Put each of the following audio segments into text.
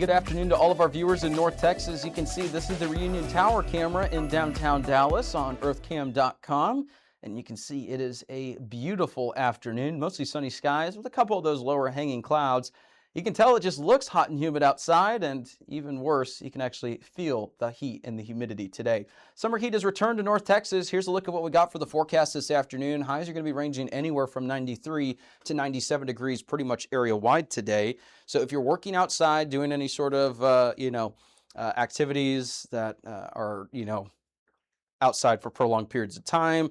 good afternoon to all of our viewers in North Texas. You can see this is the Reunion Tower camera in downtown Dallas on earthcam.com. And you can see it is a beautiful afternoon, mostly sunny skies with a couple of those lower hanging clouds. You can tell it just looks hot and humid outside, and even worse, you can actually feel the heat and the humidity today. Summer heat has returned to North Texas. Here's a look at what we got for the forecast this afternoon. Highs are going to be ranging anywhere from 93 to 97 degrees pretty much area-wide today. So if you're working outside, doing any sort of, activities that are, outside for prolonged periods of time,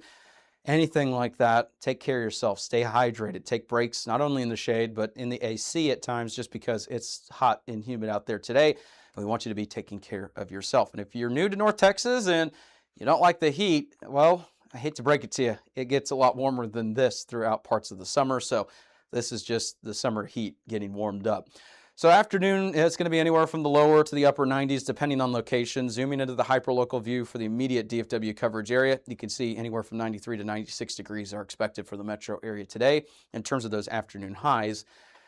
anything like that, take care of yourself. Stay hydrated. Take breaks, not only in the shade, but in the AC at times, just because it's hot and humid out there today. And we want you to be taking care of yourself. And if you're new to North Texas and you don't like the heat, well, I hate to break it to you. It gets a lot warmer than this throughout parts of the summer. So this is just the summer heat getting warmed up. So afternoon, it's going to be anywhere from the lower to the upper 90s, depending on location. Zooming into the hyperlocal view for the immediate DFW coverage area, you can see anywhere from 93 to 96 degrees are expected for the metro area today. In terms of those afternoon highs,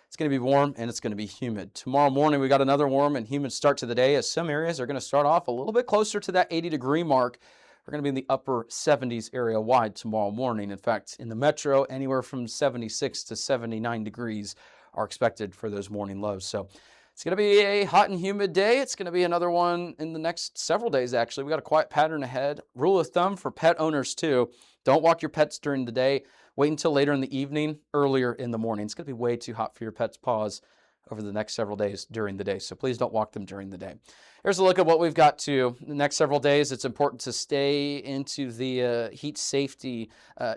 it's going to be warm and it's going to be humid. Tomorrow morning, we got another warm and humid start to the day, as some areas are going to start off a little bit closer to that 80-degree mark. We're going to be in the upper 70s area wide tomorrow morning. In fact, in the metro, anywhere from 76 to 79 degrees are expected for those morning lows. So it's going to be a hot and humid day. It's going to be another one in the next several days, actually. We got a quiet pattern ahead. Rule of thumb for pet owners, too. Don't walk your pets during the day. Wait until later in the evening, earlier in the morning. It's going to be way too hot for your pet's paws over the next several days during the day. So please don't walk them during the day. Here's a look at what we've got to the next several days. It's important to stay into the heat safety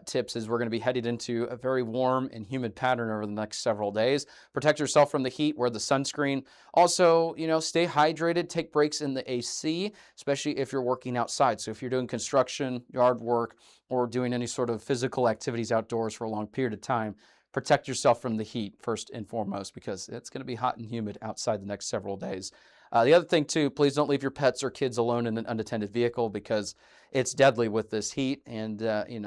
tips, as we're going to be headed into a very warm and humid pattern over the next several days. Protect yourself from the heat, wear the sunscreen. Also, stay hydrated, take breaks in the AC, especially if you're working outside. So if you're doing construction, yard work, or doing any sort of physical activities outdoors for a long period of time, protect yourself from the heat first and foremost, because it's going to be hot and humid outside the next several days. The other thing, too, please don't leave your pets or kids alone in an unattended vehicle, because it's deadly with this heat, and,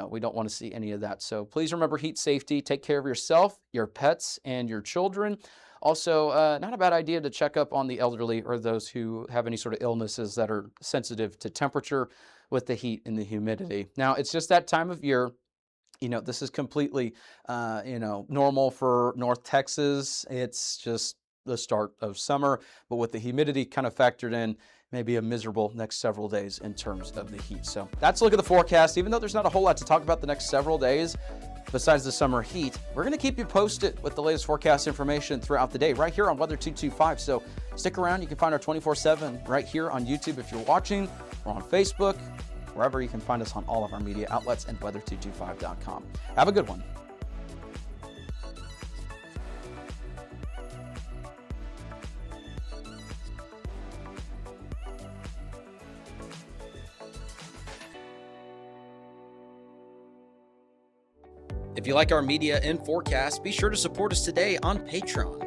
we don't want to see any of that. So please remember heat safety. Take care of yourself, your pets, and your children. Also, not a bad idea to check up on the elderly or those who have any sort of illnesses that are sensitive to temperature with the heat and the humidity. Now, it's just that time of year. This is completely, normal for North Texas. It's just the start of summer, but with the humidity kind of factored in, maybe a miserable next several days in terms of the heat. So that's a look at the forecast. Even though there's not a whole lot to talk about the next several days, besides the summer heat, we're going to keep you posted with the latest forecast information throughout the day right here on Weather 225. So stick around. You can find our 24/7 right here on YouTube if you're watching, or on Facebook, wherever you can find us on all of our media outlets, and weather225.com. Have a good one. If you like our media and forecast, be sure to support us today on Patreon.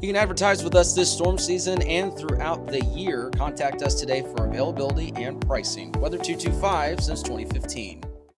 You can advertise with us this storm season and throughout the year. Contact us today for availability and pricing. Weather 225 since 2015.